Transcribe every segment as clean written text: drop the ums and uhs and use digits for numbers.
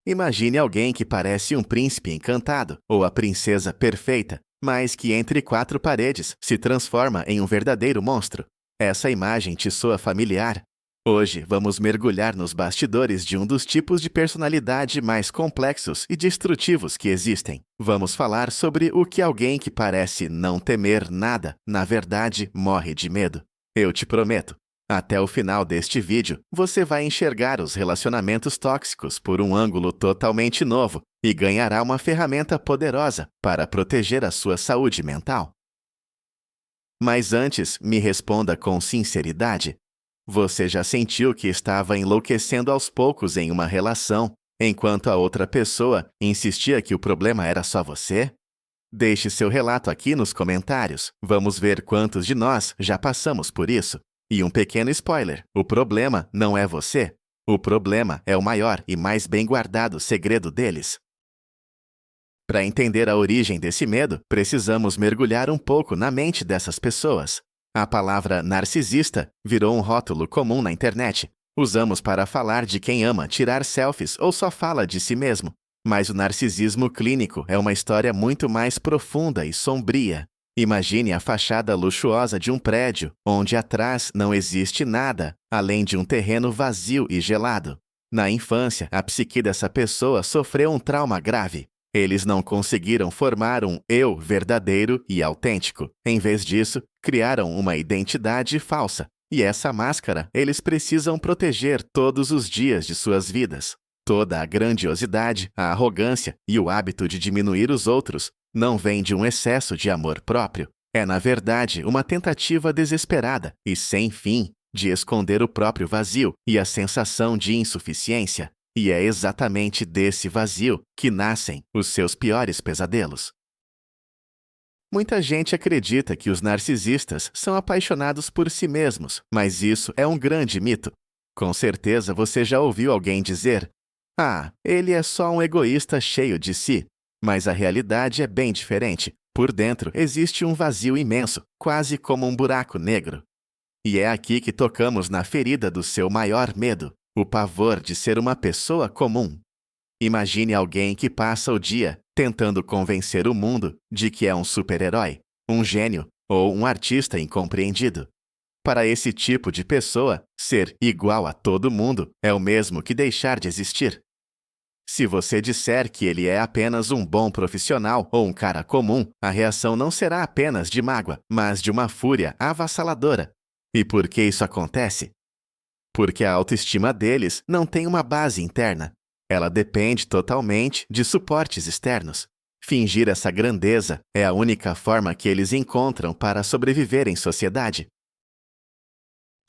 Imagine alguém que parece um príncipe encantado ou a princesa perfeita, mas que entre quatro paredes se transforma em um verdadeiro monstro. Essa imagem te soa familiar? Hoje vamos mergulhar nos bastidores de um dos tipos de personalidade mais complexos e destrutivos que existem. Vamos falar sobre o que alguém que parece não temer nada, na verdade, morre de medo. Eu te prometo, até o final deste vídeo, você vai enxergar os relacionamentos tóxicos por um ângulo totalmente novo e ganhará uma ferramenta poderosa para proteger a sua saúde mental. Mas antes, me responda com sinceridade. Você já sentiu que estava enlouquecendo aos poucos em uma relação, enquanto a outra pessoa insistia que o problema era só você? Deixe seu relato aqui nos comentários. Vamos ver quantos de nós já passamos por isso. E um pequeno spoiler: o problema não é você. O problema é o maior e mais bem guardado segredo deles. Para entender a origem desse medo, precisamos mergulhar um pouco na mente dessas pessoas. A palavra narcisista virou um rótulo comum na internet. Usamos para falar de quem ama tirar selfies ou só fala de si mesmo. Mas o narcisismo clínico é uma história muito mais profunda e sombria. Imagine a fachada luxuosa de um prédio, onde atrás não existe nada, além de um terreno vazio e gelado. Na infância, a psique dessa pessoa sofreu um trauma grave. Eles não conseguiram formar um eu verdadeiro e autêntico. Em vez disso, criaram uma identidade falsa. E essa máscara eles precisam proteger todos os dias de suas vidas. Toda a grandiosidade, a arrogância e o hábito de diminuir os outros não vem de um excesso de amor próprio. É, na verdade, uma tentativa desesperada e sem fim de esconder o próprio vazio e a sensação de insuficiência. E é exatamente desse vazio que nascem os seus piores pesadelos. Muita gente acredita que os narcisistas são apaixonados por si mesmos, mas isso é um grande mito. Com certeza você já ouviu alguém dizer: "Ah, ele é só um egoísta cheio de si." Mas a realidade é bem diferente. Por dentro existe um vazio imenso, quase como um buraco negro. E é aqui que tocamos na ferida do seu maior medo. O pavor de ser uma pessoa comum. Imagine alguém que passa o dia tentando convencer o mundo de que é um super-herói, um gênio ou um artista incompreendido. Para esse tipo de pessoa, ser igual a todo mundo é o mesmo que deixar de existir. Se você disser que ele é apenas um bom profissional ou um cara comum, a reação não será apenas de mágoa, mas de uma fúria avassaladora. E por que isso acontece? Porque a autoestima deles não tem uma base interna. Ela depende totalmente de suportes externos. Fingir essa grandeza é a única forma que eles encontram para sobreviver em sociedade.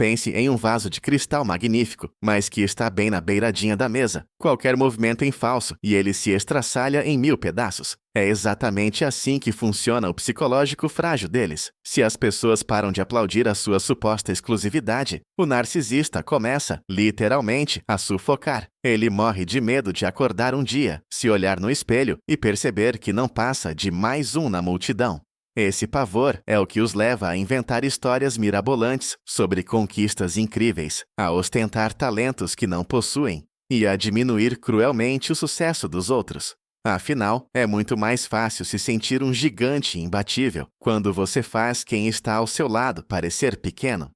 Pense em um vaso de cristal magnífico, mas que está bem na beiradinha da mesa. Qualquer movimento em falso e ele se estraçalha em 1000 pedaços. É exatamente assim que funciona o psicológico frágil deles. Se as pessoas param de aplaudir a sua suposta exclusividade, o narcisista começa, literalmente, a sufocar. Ele morre de medo de acordar um dia, se olhar no espelho e perceber que não passa de mais um na multidão. Esse pavor é o que os leva a inventar histórias mirabolantes sobre conquistas incríveis, a ostentar talentos que não possuem e a diminuir cruelmente o sucesso dos outros. Afinal, é muito mais fácil se sentir um gigante imbatível quando você faz quem está ao seu lado parecer pequeno.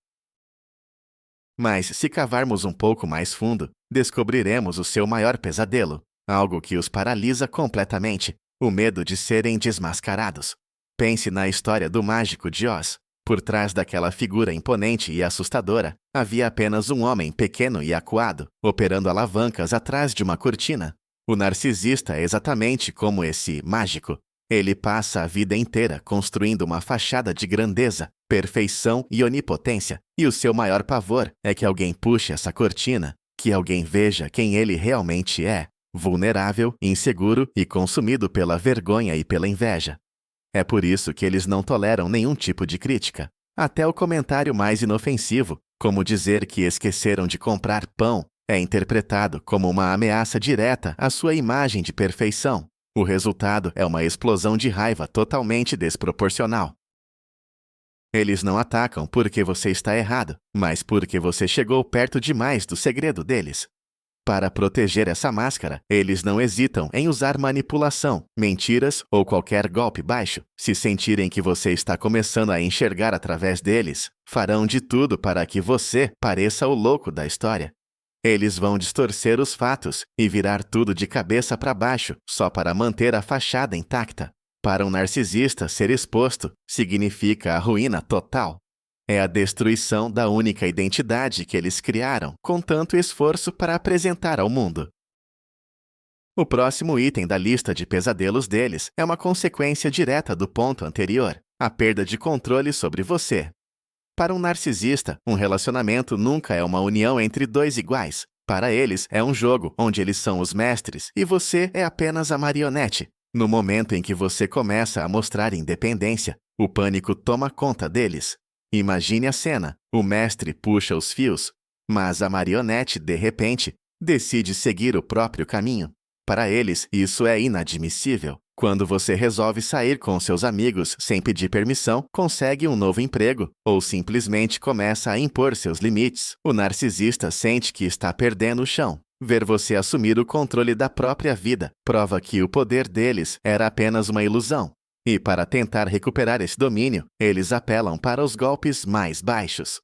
Mas se cavarmos um pouco mais fundo, descobriremos o seu maior pesadelo, algo que os paralisa completamente: o medo de serem desmascarados. Pense na história do mágico de Oz. Por trás daquela figura imponente e assustadora, havia apenas um homem pequeno e acuado, operando alavancas atrás de uma cortina. O narcisista é exatamente como esse mágico. Ele passa a vida inteira construindo uma fachada de grandeza, perfeição e onipotência, e o seu maior pavor é que alguém puxe essa cortina, que alguém veja quem ele realmente é, vulnerável, inseguro e consumido pela vergonha e pela inveja. É por isso que eles não toleram nenhum tipo de crítica. Até o comentário mais inofensivo, como dizer que esqueceram de comprar pão, é interpretado como uma ameaça direta à sua imagem de perfeição. O resultado é uma explosão de raiva totalmente desproporcional. Eles não atacam porque você está errado, mas porque você chegou perto demais do segredo deles. Para proteger essa máscara, eles não hesitam em usar manipulação, mentiras ou qualquer golpe baixo. Se sentirem que você está começando a enxergar através deles, farão de tudo para que você pareça o louco da história. Eles vão distorcer os fatos e virar tudo de cabeça para baixo só para manter a fachada intacta. Para um narcisista, ser exposto significa a ruína total. É a destruição da única identidade que eles criaram com tanto esforço para apresentar ao mundo. O próximo item da lista de pesadelos deles é uma consequência direta do ponto anterior, a perda de controle sobre você. Para um narcisista, um relacionamento nunca é uma união entre dois iguais. Para eles, é um jogo onde eles são os mestres e você é apenas a marionete. No momento em que você começa a mostrar independência, o pânico toma conta deles. Imagine a cena: o mestre puxa os fios, mas a marionete, de repente, decide seguir o próprio caminho. Para eles, isso é inadmissível. Quando você resolve sair com seus amigos sem pedir permissão, consegue um novo emprego ou simplesmente começa a impor seus limites, o narcisista sente que está perdendo o chão. Ver você assumir o controle da própria vida prova que o poder deles era apenas uma ilusão. E para tentar recuperar esse domínio, eles apelam para os golpes mais baixos.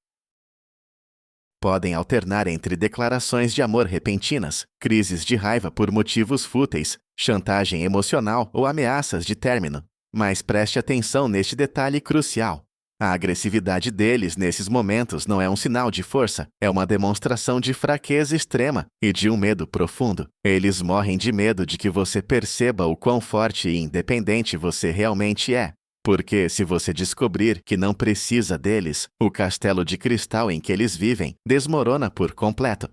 Podem alternar entre declarações de amor repentinas, crises de raiva por motivos fúteis, chantagem emocional ou ameaças de término. Mas preste atenção neste detalhe crucial. A agressividade deles nesses momentos não é um sinal de força, é uma demonstração de fraqueza extrema e de um medo profundo. Eles morrem de medo de que você perceba o quão forte e independente você realmente é. Porque se você descobrir que não precisa deles, o castelo de cristal em que eles vivem desmorona por completo.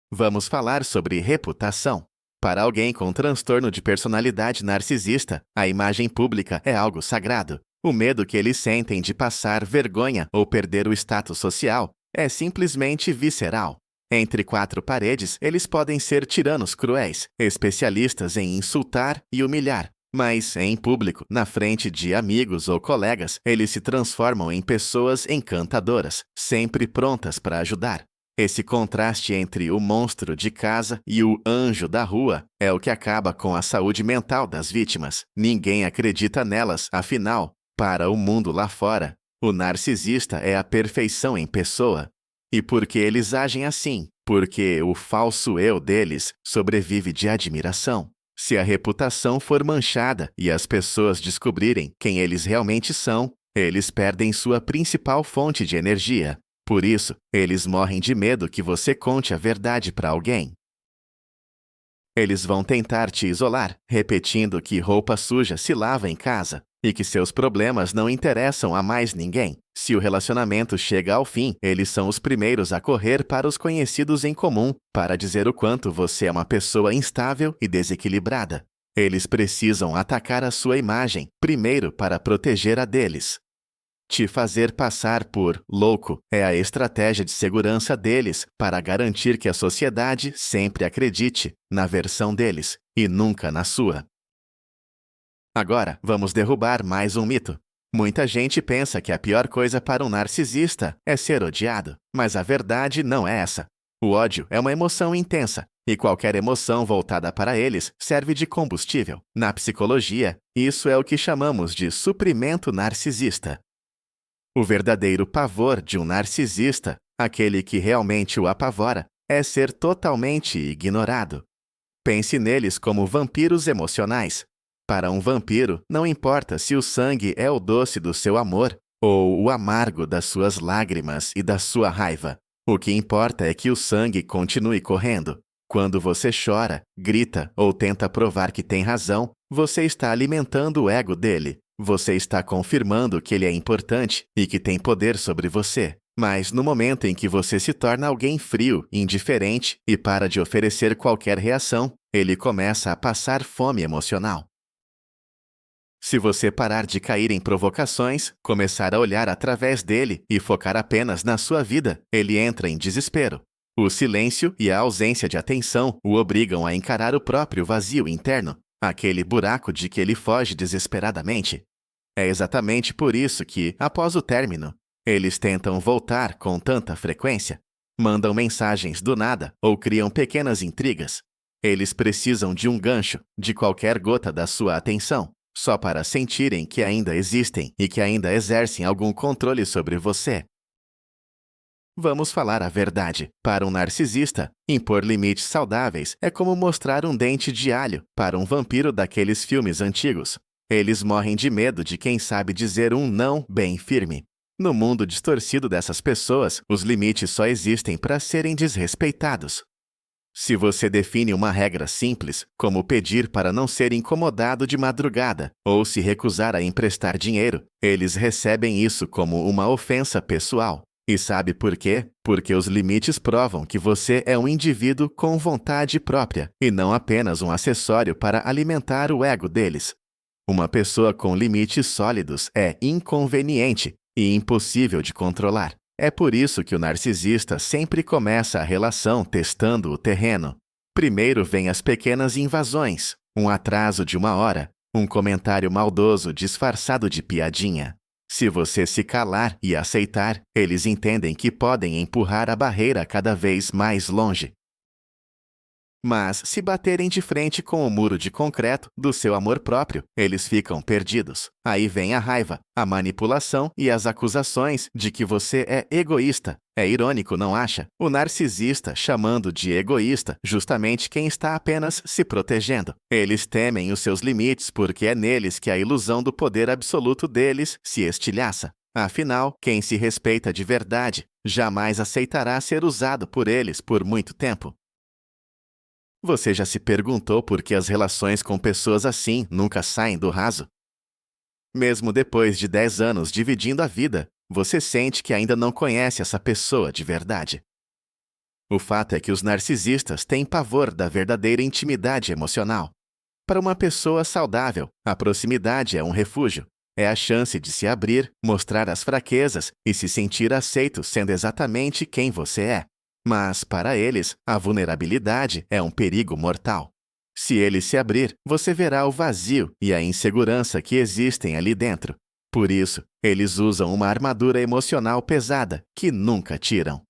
Vamos falar sobre reputação. Para alguém com transtorno de personalidade narcisista, a imagem pública é algo sagrado. O medo que eles sentem de passar vergonha ou perder o status social é simplesmente visceral. Entre quatro paredes, eles podem ser tiranos cruéis, especialistas em insultar e humilhar. Mas, em público, na frente de amigos ou colegas, eles se transformam em pessoas encantadoras, sempre prontas para ajudar. Esse contraste entre o monstro de casa e o anjo da rua é o que acaba com a saúde mental das vítimas. Ninguém acredita nelas, afinal, para o mundo lá fora, o narcisista é a perfeição em pessoa. E por que eles agem assim? Porque o falso eu deles sobrevive de admiração. Se a reputação for manchada e as pessoas descobrirem quem eles realmente são, eles perdem sua principal fonte de energia. Por isso, eles morrem de medo que você conte a verdade para alguém. Eles vão tentar te isolar, repetindo que roupa suja se lava em casa e que seus problemas não interessam a mais ninguém. Se o relacionamento chega ao fim, eles são os primeiros a correr para os conhecidos em comum para dizer o quanto você é uma pessoa instável e desequilibrada. Eles precisam atacar a sua imagem primeiro para proteger a deles. Te fazer passar por louco é a estratégia de segurança deles para garantir que a sociedade sempre acredite na versão deles e nunca na sua. Agora, vamos derrubar mais um mito. Muita gente pensa que a pior coisa para um narcisista é ser odiado, mas a verdade não é essa. O ódio é uma emoção intensa, e qualquer emoção voltada para eles serve de combustível. Na psicologia, isso é o que chamamos de suprimento narcisista. O verdadeiro pavor de um narcisista, aquele que realmente o apavora, é ser totalmente ignorado. Pense neles como vampiros emocionais. Para um vampiro, não importa se o sangue é o doce do seu amor ou o amargo das suas lágrimas e da sua raiva. O que importa é que o sangue continue correndo. Quando você chora, grita ou tenta provar que tem razão, você está alimentando o ego dele. Você está confirmando que ele é importante e que tem poder sobre você. Mas no momento em que você se torna alguém frio, indiferente e para de oferecer qualquer reação, ele começa a passar fome emocional. Se você parar de cair em provocações, começar a olhar através dele e focar apenas na sua vida, ele entra em desespero. O silêncio e a ausência de atenção o obrigam a encarar o próprio vazio interno, aquele buraco de que ele foge desesperadamente. É exatamente por isso que, após o término, eles tentam voltar com tanta frequência. mandam mensagens do nada ou criam pequenas intrigas. Eles precisam de um gancho, de qualquer gota da sua atenção, só para sentirem que ainda existem e que ainda exercem algum controle sobre você. Vamos falar a verdade. Para um narcisista, impor limites saudáveis é como mostrar um dente de alho para um vampiro daqueles filmes antigos. Eles morrem de medo de quem sabe dizer um não bem firme. No mundo distorcido dessas pessoas, os limites só existem para serem desrespeitados. Se você define uma regra simples, como pedir para não ser incomodado de madrugada ou se recusar a emprestar dinheiro, eles recebem isso como uma ofensa pessoal. E sabe por quê? Porque os limites provam que você é um indivíduo com vontade própria e não apenas um acessório para alimentar o ego deles. Uma pessoa com limites sólidos é inconveniente e impossível de controlar. É por isso que o narcisista sempre começa a relação testando o terreno. Primeiro vêm as pequenas invasões, um atraso de 1 hora, um comentário maldoso disfarçado de piadinha. Se você se calar e aceitar, eles entendem que podem empurrar a barreira cada vez mais longe. Mas, se baterem de frente com o muro de concreto do seu amor próprio, eles ficam perdidos. Aí vem a raiva, a manipulação e as acusações de que você é egoísta. É irônico, não acha? O narcisista chamando de egoísta justamente quem está apenas se protegendo. Eles temem os seus limites porque é neles que a ilusão do poder absoluto deles se estilhaça. Afinal, quem se respeita de verdade jamais aceitará ser usado por eles por muito tempo. Você já se perguntou por que as relações com pessoas assim nunca saem do raso? Mesmo depois de 10 anos dividindo a vida, você sente que ainda não conhece essa pessoa de verdade. O fato é que os narcisistas têm pavor da verdadeira intimidade emocional. Para uma pessoa saudável, a proximidade é um refúgio. É a chance de se abrir, mostrar as fraquezas e se sentir aceito sendo exatamente quem você é. Mas, para eles, a vulnerabilidade é um perigo mortal. Se ele se abrir, você verá o vazio e a insegurança que existem ali dentro. Por isso, eles usam uma armadura emocional pesada que nunca tiram.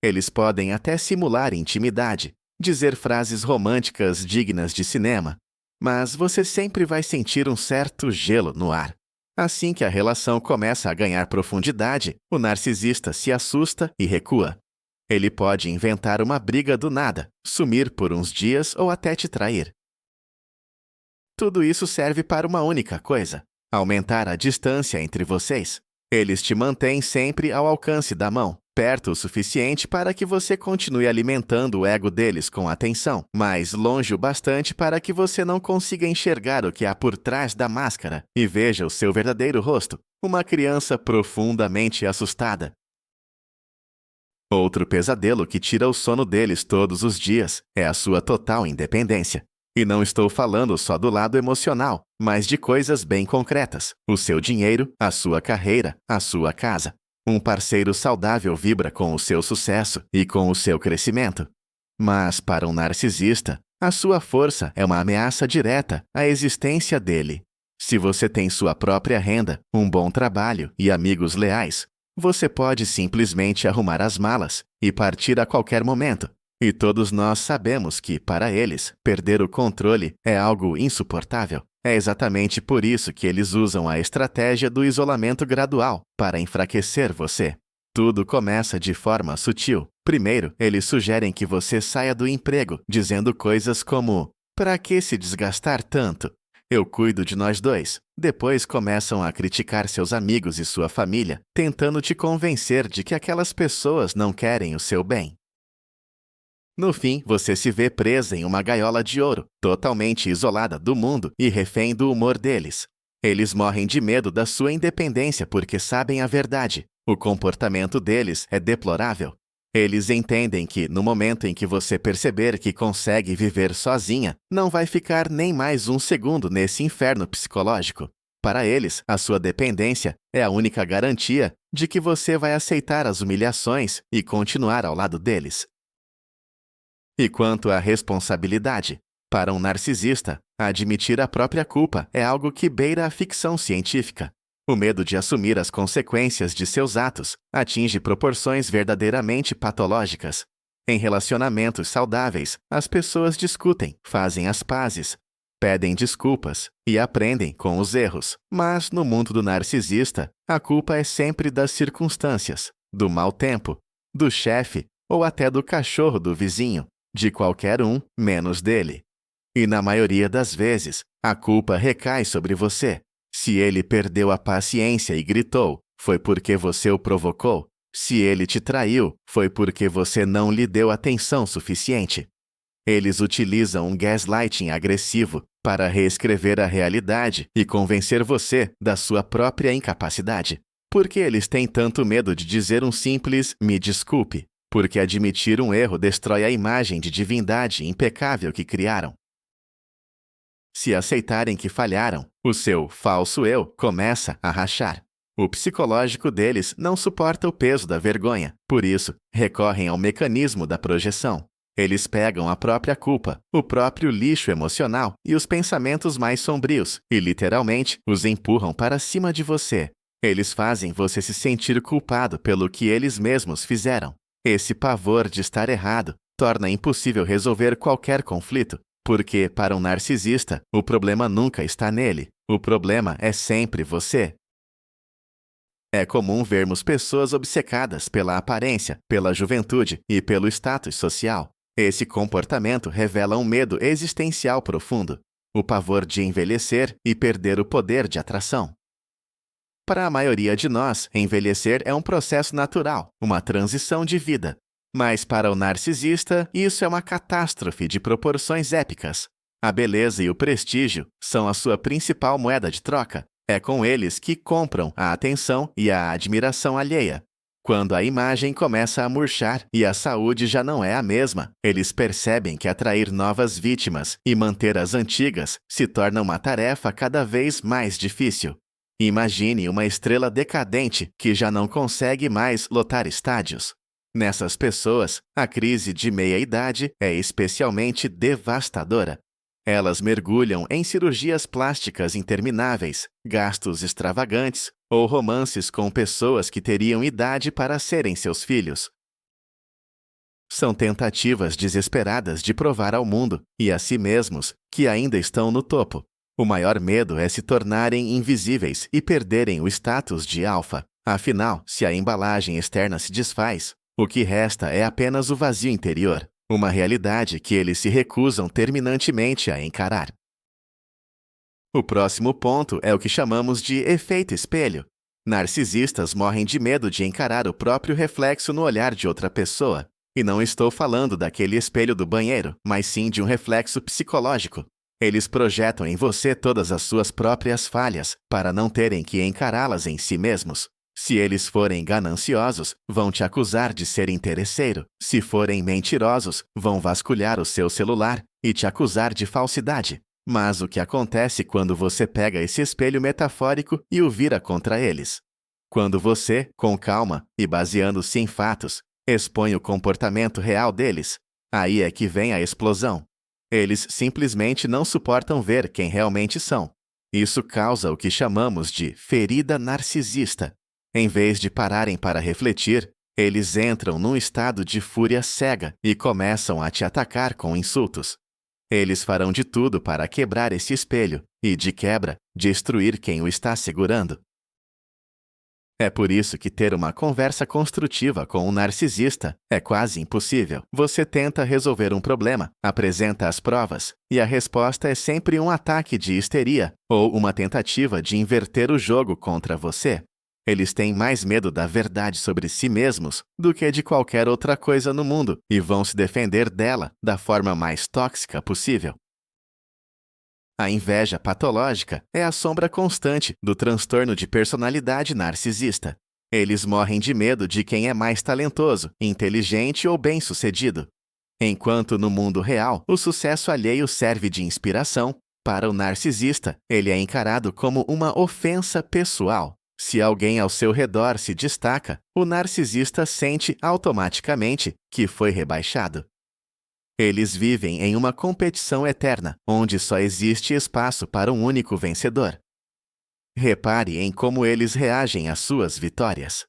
Eles podem até simular intimidade, dizer frases românticas dignas de cinema, mas você sempre vai sentir um certo gelo no ar. Assim que a relação começa a ganhar profundidade, o narcisista se assusta e recua. Ele pode inventar uma briga do nada, sumir por uns dias ou até te trair. Tudo isso serve para uma única coisa: aumentar a distância entre vocês. Eles te mantêm sempre ao alcance da mão, perto o suficiente para que você continue alimentando o ego deles com atenção, mas longe o bastante para que você não consiga enxergar o que há por trás da máscara e veja o seu verdadeiro rosto, uma criança profundamente assustada. Outro pesadelo que tira o sono deles todos os dias é a sua total independência. E não estou falando só do lado emocional, mas de coisas bem concretas: o seu dinheiro, a sua carreira, a sua casa. Um parceiro saudável vibra com o seu sucesso e com o seu crescimento. Mas, para um narcisista, a sua força é uma ameaça direta à existência dele. Se você tem sua própria renda, um bom trabalho e amigos leais, você pode simplesmente arrumar as malas e partir a qualquer momento. E todos nós sabemos que, para eles, perder o controle é algo insuportável. É exatamente por isso que eles usam a estratégia do isolamento gradual para enfraquecer você. Tudo começa de forma sutil. Primeiro, eles sugerem que você saia do emprego, dizendo coisas como: "Para que se desgastar tanto? Eu cuido de nós dois." Depois começam a criticar seus amigos e sua família, tentando te convencer de que aquelas pessoas não querem o seu bem. No fim, você se vê presa em uma gaiola de ouro, totalmente isolada do mundo e refém do humor deles. Eles morrem de medo da sua independência porque sabem a verdade. O comportamento deles é deplorável. Eles entendem que, no momento em que você perceber que consegue viver sozinha, não vai ficar nem mais um segundo nesse inferno psicológico. Para eles, a sua dependência é a única garantia de que você vai aceitar as humilhações e continuar ao lado deles. E quanto à responsabilidade? Para um narcisista, admitir a própria culpa é algo que beira a ficção científica. O medo de assumir as consequências de seus atos atinge proporções verdadeiramente patológicas. Em relacionamentos saudáveis, as pessoas discutem, fazem as pazes, pedem desculpas e aprendem com os erros. Mas no mundo do narcisista, a culpa é sempre das circunstâncias, do mau tempo, do chefe ou até do cachorro do vizinho, de qualquer um, menos dele. E na maioria das vezes, a culpa recai sobre você. Se ele perdeu a paciência e gritou, foi porque você o provocou. Se ele te traiu, foi porque você não lhe deu atenção suficiente. Eles utilizam um gaslighting agressivo para reescrever a realidade e convencer você da sua própria incapacidade. Por que eles têm tanto medo de dizer um simples "me desculpe"? Porque admitir um erro destrói a imagem de divindade impecável que criaram. Se aceitarem que falharam, o seu falso eu começa a rachar. O psicológico deles não suporta o peso da vergonha, por isso, recorrem ao mecanismo da projeção. Eles pegam a própria culpa, o próprio lixo emocional e os pensamentos mais sombrios e, literalmente, os empurram para cima de você. Eles fazem você se sentir culpado pelo que eles mesmos fizeram. Esse pavor de estar errado torna impossível resolver qualquer conflito, porque, para um narcisista, o problema nunca está nele. O problema é sempre você. É comum vermos pessoas obcecadas pela aparência, pela juventude e pelo status social. Esse comportamento revela um medo existencial profundo, o pavor de envelhecer e perder o poder de atração. Para a maioria de nós, envelhecer é um processo natural, uma transição de vida. Mas para o narcisista, isso é uma catástrofe de proporções épicas. A beleza e o prestígio são a sua principal moeda de troca. É com eles que compram a atenção e a admiração alheia. Quando a imagem começa a murchar e a saúde já não é a mesma, eles percebem que atrair novas vítimas e manter as antigas se torna uma tarefa cada vez mais difícil. Imagine uma estrela decadente que já não consegue mais lotar estádios. Nessas pessoas, a crise de meia-idade é especialmente devastadora. Elas mergulham em cirurgias plásticas intermináveis, gastos extravagantes ou romances com pessoas que teriam idade para serem seus filhos. São tentativas desesperadas de provar ao mundo e a si mesmos que ainda estão no topo. O maior medo é se tornarem invisíveis e perderem o status de alfa. Afinal, se a embalagem externa se desfaz, o que resta é apenas o vazio interior, uma realidade que eles se recusam terminantemente a encarar. O próximo ponto é o que chamamos de efeito espelho. Narcisistas morrem de medo de encarar o próprio reflexo no olhar de outra pessoa. E não estou falando daquele espelho do banheiro, mas sim de um reflexo psicológico. Eles projetam em você todas as suas próprias falhas para não terem que encará-las em si mesmos. Se eles forem gananciosos, vão te acusar de ser interesseiro. Se forem mentirosos, vão vasculhar o seu celular e te acusar de falsidade. Mas o que acontece quando você pega esse espelho metafórico e o vira contra eles? Quando você, com calma e baseando-se em fatos, expõe o comportamento real deles, aí é que vem a explosão. Eles simplesmente não suportam ver quem realmente são. Isso causa o que chamamos de ferida narcisista. Em vez de pararem para refletir, eles entram num estado de fúria cega e começam a te atacar com insultos. Eles farão de tudo para quebrar esse espelho e, de quebra, destruir quem o está segurando. É por isso que ter uma conversa construtiva com um narcisista é quase impossível. Você tenta resolver um problema, apresenta as provas, e a resposta é sempre um ataque de histeria ou uma tentativa de inverter o jogo contra você. Eles têm mais medo da verdade sobre si mesmos do que de qualquer outra coisa no mundo e vão se defender dela da forma mais tóxica possível. A inveja patológica é a sombra constante do transtorno de personalidade narcisista. Eles morrem de medo de quem é mais talentoso, inteligente ou bem-sucedido. Enquanto no mundo real, o sucesso alheio serve de inspiração, para o narcisista, ele é encarado como uma ofensa pessoal. Se alguém ao seu redor se destaca, o narcisista sente automaticamente que foi rebaixado. Eles vivem em uma competição eterna, onde só existe espaço para um único vencedor. Repare em como eles reagem às suas vitórias.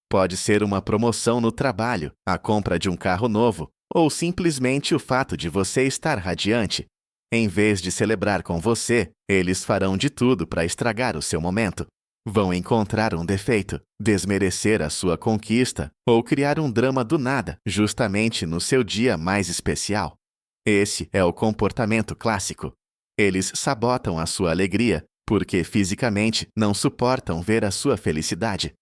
Pode ser uma promoção no trabalho, a compra de um carro novo, ou simplesmente o fato de você estar radiante. Em vez de celebrar com você, eles farão de tudo para estragar o seu momento. Vão encontrar um defeito, desmerecer a sua conquista ou criar um drama do nada, justamente no seu dia mais especial. Esse é o comportamento clássico. Eles sabotam a sua alegria porque fisicamente não suportam ver a sua felicidade.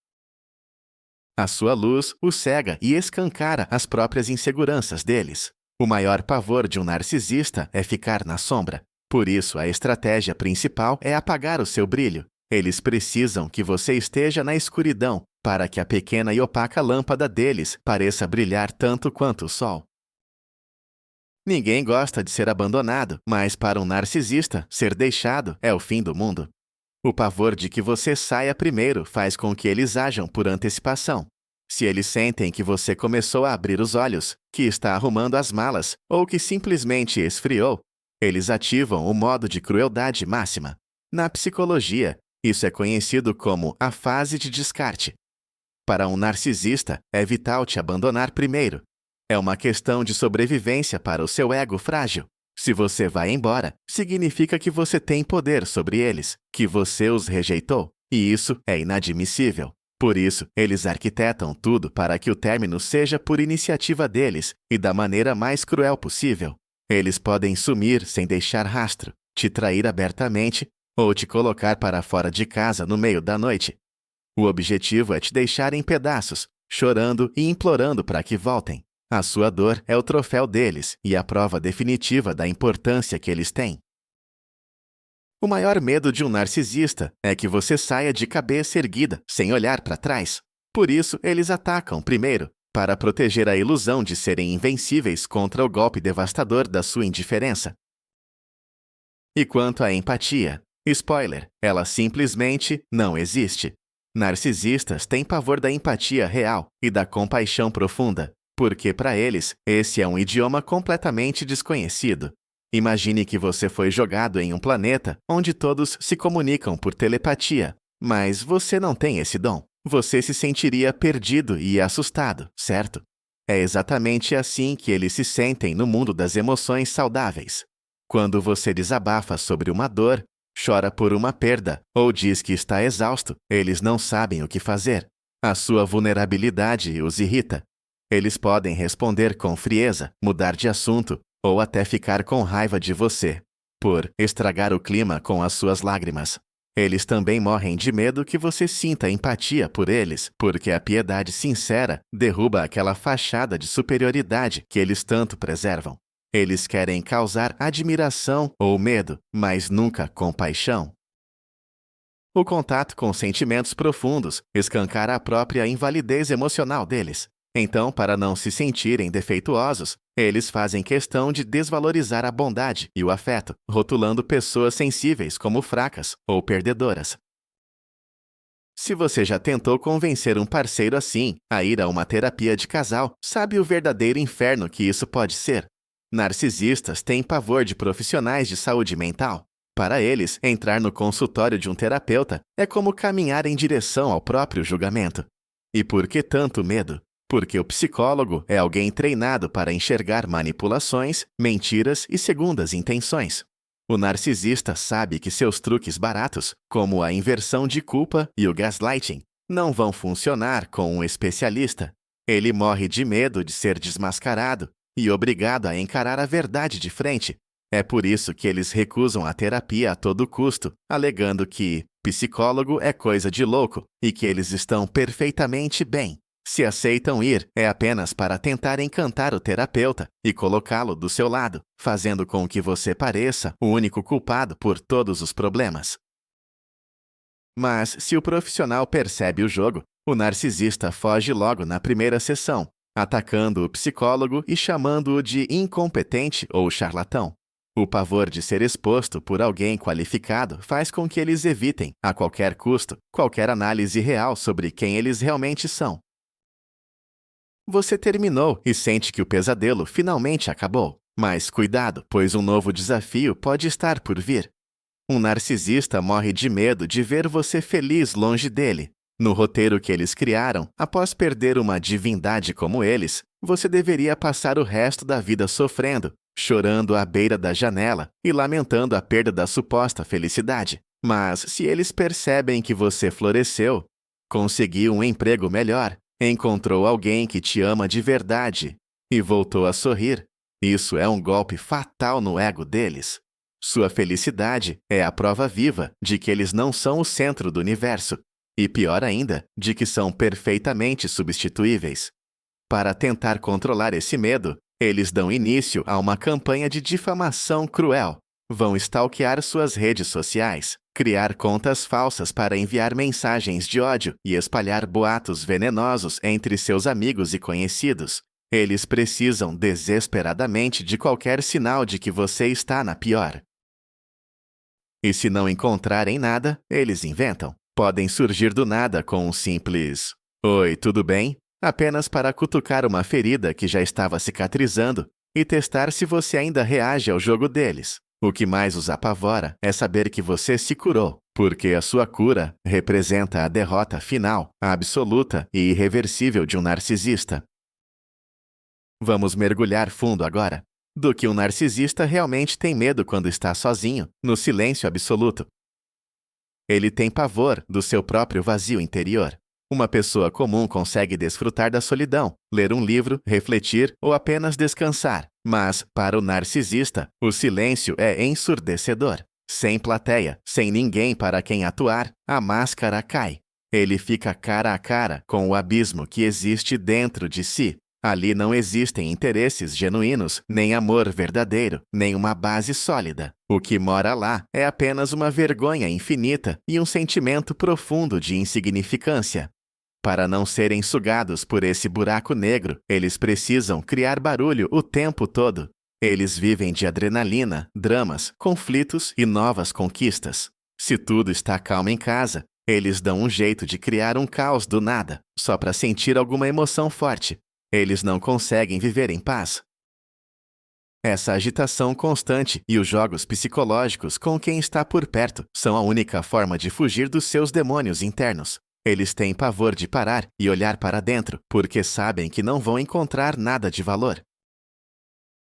A sua luz o cega e escancara as próprias inseguranças deles. O maior pavor de um narcisista é ficar na sombra. Por isso, a estratégia principal é apagar o seu brilho. Eles precisam que você esteja na escuridão para que a pequena e opaca lâmpada deles pareça brilhar tanto quanto o sol. Ninguém gosta de ser abandonado, mas para um narcisista, ser deixado é o fim do mundo. O pavor de que você saia primeiro faz com que eles ajam por antecipação. Se eles sentem que você começou a abrir os olhos, que está arrumando as malas ou que simplesmente esfriou, eles ativam o modo de crueldade máxima. Na psicologia, isso é conhecido como a fase de descarte. Para um narcisista, é vital te abandonar primeiro. É uma questão de sobrevivência para o seu ego frágil. Se você vai embora, significa que você tem poder sobre eles, que você os rejeitou, e isso é inadmissível. Por isso, eles arquitetam tudo para que o término seja por iniciativa deles e da maneira mais cruel possível. Eles podem sumir sem deixar rastro, te trair abertamente ou te colocar para fora de casa no meio da noite. O objetivo é te deixar em pedaços, chorando e implorando para que voltem. A sua dor é o troféu deles e a prova definitiva da importância que eles têm. O maior medo de um narcisista é que você saia de cabeça erguida, sem olhar para trás. Por isso, eles atacam primeiro, para proteger a ilusão de serem invencíveis contra o golpe devastador da sua indiferença. E quanto à empatia? Spoiler, ela simplesmente não existe. Narcisistas têm pavor da empatia real e da compaixão profunda, porque para eles, esse é um idioma completamente desconhecido. Imagine que você foi jogado em um planeta onde todos se comunicam por telepatia, mas você não tem esse dom. Você se sentiria perdido e assustado, certo? É exatamente assim que eles se sentem no mundo das emoções saudáveis. Quando você desabafa sobre uma dor, chora por uma perda ou diz que está exausto, eles não sabem o que fazer. A sua vulnerabilidade os irrita. Eles podem responder com frieza, mudar de assunto ou até ficar com raiva de você, por estragar o clima com as suas lágrimas. Eles também morrem de medo que você sinta empatia por eles, porque a piedade sincera derruba aquela fachada de superioridade que eles tanto preservam. Eles querem causar admiração ou medo, mas nunca compaixão. O contato com sentimentos profundos escancara a própria invalidez emocional deles. Então, para não se sentirem defeituosos, eles fazem questão de desvalorizar a bondade e o afeto, rotulando pessoas sensíveis como fracas ou perdedoras. Se você já tentou convencer um parceiro assim a ir a uma terapia de casal, sabe o verdadeiro inferno que isso pode ser? Narcisistas têm pavor de profissionais de saúde mental. Para eles, entrar no consultório de um terapeuta é como caminhar em direção ao próprio julgamento. E por que tanto medo? Porque o psicólogo é alguém treinado para enxergar manipulações, mentiras e segundas intenções. O narcisista sabe que seus truques baratos, como a inversão de culpa e o gaslighting, não vão funcionar com um especialista. Ele morre de medo de ser desmascarado e obrigado a encarar a verdade de frente. É por isso que eles recusam a terapia a todo custo, alegando que psicólogo é coisa de louco e que eles estão perfeitamente bem. Se aceitam ir, é apenas para tentar encantar o terapeuta e colocá-lo do seu lado, fazendo com que você pareça o único culpado por todos os problemas. Mas, se o profissional percebe o jogo, o narcisista foge logo na primeira sessão, atacando o psicólogo e chamando-o de incompetente ou charlatão. O pavor de ser exposto por alguém qualificado faz com que eles evitem, a qualquer custo, qualquer análise real sobre quem eles realmente são. Você terminou e sente que o pesadelo finalmente acabou. Mas cuidado, pois um novo desafio pode estar por vir. Um narcisista morre de medo de ver você feliz longe dele. No roteiro que eles criaram, após perder uma divindade como eles, você deveria passar o resto da vida sofrendo, chorando à beira da janela e lamentando a perda da suposta felicidade. Mas se eles percebem que você floresceu, conseguiu um emprego melhor, encontrou alguém que te ama de verdade e voltou a sorrir, isso é um golpe fatal no ego deles. Sua felicidade é a prova viva de que eles não são o centro do universo, e pior ainda, de que são perfeitamente substituíveis. Para tentar controlar esse medo, eles dão início a uma campanha de difamação cruel. Vão stalkear suas redes sociais, criar contas falsas para enviar mensagens de ódio e espalhar boatos venenosos entre seus amigos e conhecidos. Eles precisam desesperadamente de qualquer sinal de que você está na pior. E se não encontrarem nada, eles inventam. Podem surgir do nada com um simples "Oi, tudo bem?", apenas para cutucar uma ferida que já estava cicatrizando e testar se você ainda reage ao jogo deles. O que mais os apavora é saber que você se curou, porque a sua cura representa a derrota final, absoluta e irreversível de um narcisista. Vamos mergulhar fundo agora. Do que um narcisista realmente tem medo quando está sozinho, no silêncio absoluto. Ele tem pavor do seu próprio vazio interior. Uma pessoa comum consegue desfrutar da solidão, ler um livro, refletir ou apenas descansar. Mas, para o narcisista, o silêncio é ensurdecedor. Sem plateia, sem ninguém para quem atuar, a máscara cai. Ele fica cara a cara com o abismo que existe dentro de si. Ali não existem interesses genuínos, nem amor verdadeiro, nem uma base sólida. O que mora lá é apenas uma vergonha infinita e um sentimento profundo de insignificância. Para não serem sugados por esse buraco negro, eles precisam criar barulho o tempo todo. Eles vivem de adrenalina, dramas, conflitos e novas conquistas. Se tudo está calmo em casa, eles dão um jeito de criar um caos do nada, só para sentir alguma emoção forte. Eles não conseguem viver em paz. Essa agitação constante e os jogos psicológicos com quem está por perto são a única forma de fugir dos seus demônios internos. Eles têm pavor de parar e olhar para dentro, porque sabem que não vão encontrar nada de valor.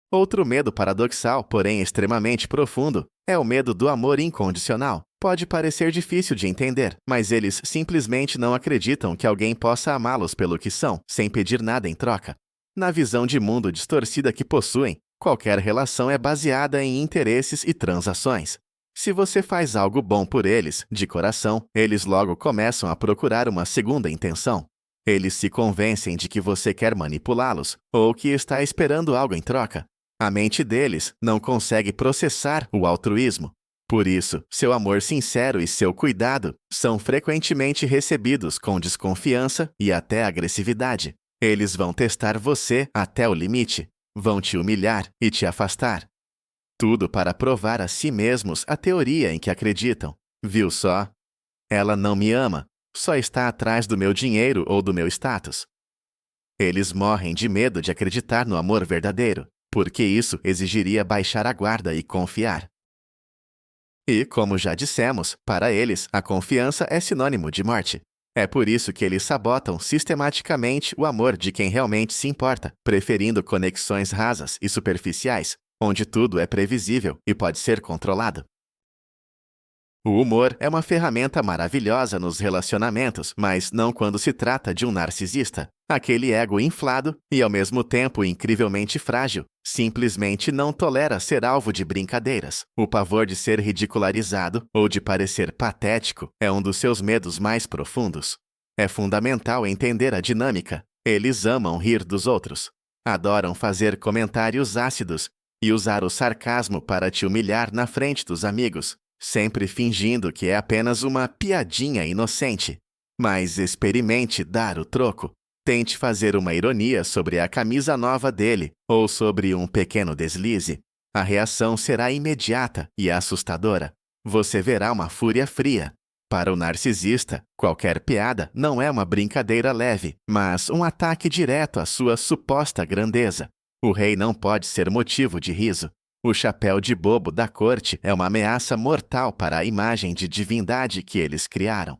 Outro medo paradoxal, porém extremamente profundo, é o medo do amor incondicional. Pode parecer difícil de entender, mas eles simplesmente não acreditam que alguém possa amá-los pelo que são, sem pedir nada em troca. Na visão de mundo distorcida que possuem, qualquer relação é baseada em interesses e transações. Se você faz algo bom por eles, de coração, eles logo começam a procurar uma segunda intenção. Eles se convencem de que você quer manipulá-los, ou que está esperando algo em troca. A mente deles não consegue processar o altruísmo. Por isso, seu amor sincero e seu cuidado são frequentemente recebidos com desconfiança e até agressividade. Eles vão testar você até o limite, vão te humilhar e te afastar. Tudo para provar a si mesmos a teoria em que acreditam. Viu só? Ela não me ama, só está atrás do meu dinheiro ou do meu status. Eles morrem de medo de acreditar no amor verdadeiro, porque isso exigiria baixar a guarda e confiar. E, como já dissemos, para eles, a confiança é sinônimo de morte. É por isso que eles sabotam sistematicamente o amor de quem realmente se importa, preferindo conexões rasas e superficiais, onde tudo é previsível e pode ser controlado. O humor é uma ferramenta maravilhosa nos relacionamentos, mas não quando se trata de um narcisista. Aquele ego inflado e, ao mesmo tempo, incrivelmente frágil, simplesmente não tolera ser alvo de brincadeiras. O pavor de ser ridicularizado ou de parecer patético é um dos seus medos mais profundos. É fundamental entender a dinâmica. Eles amam rir dos outros. Adoram fazer comentários ácidos e usar o sarcasmo para te humilhar na frente dos amigos, sempre fingindo que é apenas uma piadinha inocente. Mas experimente dar o troco. Tente fazer uma ironia sobre a camisa nova dele ou sobre um pequeno deslize. A reação será imediata e assustadora. Você verá uma fúria fria. Para o narcisista, qualquer piada não é uma brincadeira leve, mas um ataque direto à sua suposta grandeza. O rei não pode ser motivo de riso. O chapéu de bobo da corte é uma ameaça mortal para a imagem de divindade que eles criaram.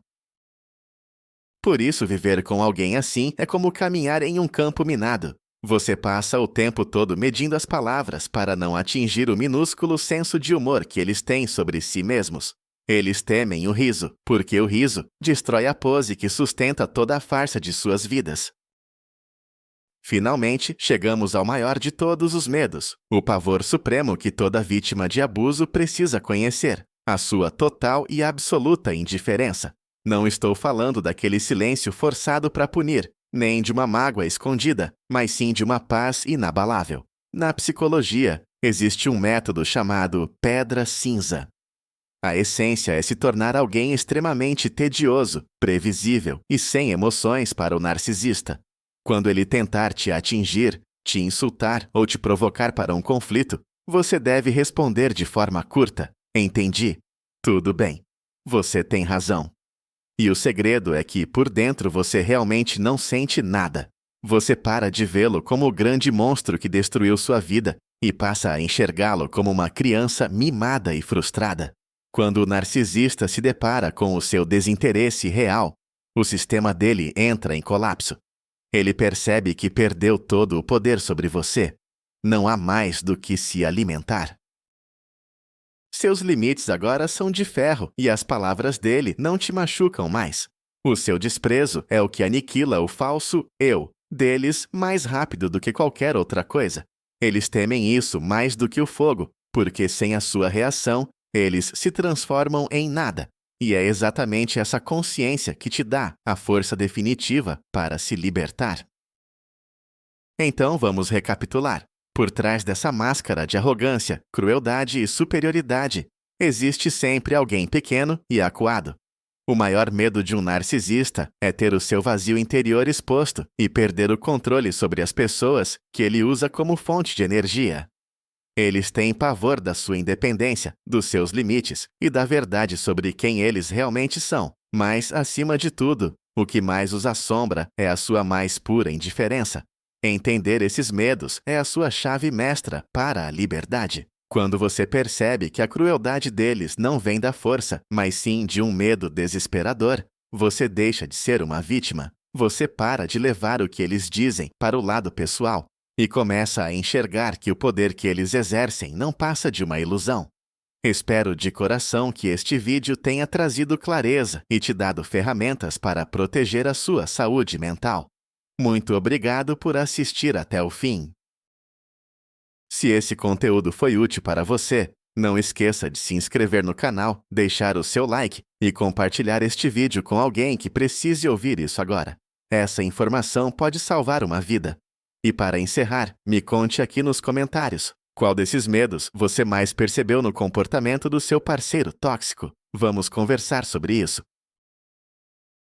Por isso, viver com alguém assim é como caminhar em um campo minado. Você passa o tempo todo medindo as palavras para não atingir o minúsculo senso de humor que eles têm sobre si mesmos. Eles temem o riso, porque o riso destrói a pose que sustenta toda a farsa de suas vidas. Finalmente, chegamos ao maior de todos os medos, o pavor supremo que toda vítima de abuso precisa conhecer, a sua total e absoluta indiferença. Não estou falando daquele silêncio forçado para punir, nem de uma mágoa escondida, mas sim de uma paz inabalável. Na psicologia, existe um método chamado pedra cinza. A essência é se tornar alguém extremamente tedioso, previsível e sem emoções para o narcisista. Quando ele tentar te atingir, te insultar ou te provocar para um conflito, você deve responder de forma curta: entendi. Tudo bem. Você tem razão. E o segredo é que, por dentro, você realmente não sente nada. Você para de vê-lo como o grande monstro que destruiu sua vida e passa a enxergá-lo como uma criança mimada e frustrada. Quando o narcisista se depara com o seu desinteresse real, o sistema dele entra em colapso. Ele percebe que perdeu todo o poder sobre você. Não há mais do que se alimentar. Seus limites agora são de ferro e as palavras dele não te machucam mais. O seu desprezo é o que aniquila o falso eu deles mais rápido do que qualquer outra coisa. Eles temem isso mais do que o fogo, porque sem a sua reação, eles se transformam em nada. E é exatamente essa consciência que te dá a força definitiva para se libertar. Então vamos recapitular. Por trás dessa máscara de arrogância, crueldade e superioridade, existe sempre alguém pequeno e acuado. O maior medo de um narcisista é ter o seu vazio interior exposto e perder o controle sobre as pessoas que ele usa como fonte de energia. Eles têm pavor da sua independência, dos seus limites e da verdade sobre quem eles realmente são. Mas, acima de tudo, o que mais os assombra é a sua mais pura indiferença. Entender esses medos é a sua chave mestra para a liberdade. Quando você percebe que a crueldade deles não vem da força, mas sim de um medo desesperador, você deixa de ser uma vítima. Você para de levar o que eles dizem para o lado pessoal e começa a enxergar que o poder que eles exercem não passa de uma ilusão. Espero de coração que este vídeo tenha trazido clareza e te dado ferramentas para proteger a sua saúde mental. Muito obrigado por assistir até o fim. Se esse conteúdo foi útil para você, não esqueça de se inscrever no canal, deixar o seu like e compartilhar este vídeo com alguém que precise ouvir isso agora. Essa informação pode salvar uma vida. E para encerrar, me conte aqui nos comentários qual desses medos você mais percebeu no comportamento do seu parceiro tóxico. Vamos conversar sobre isso.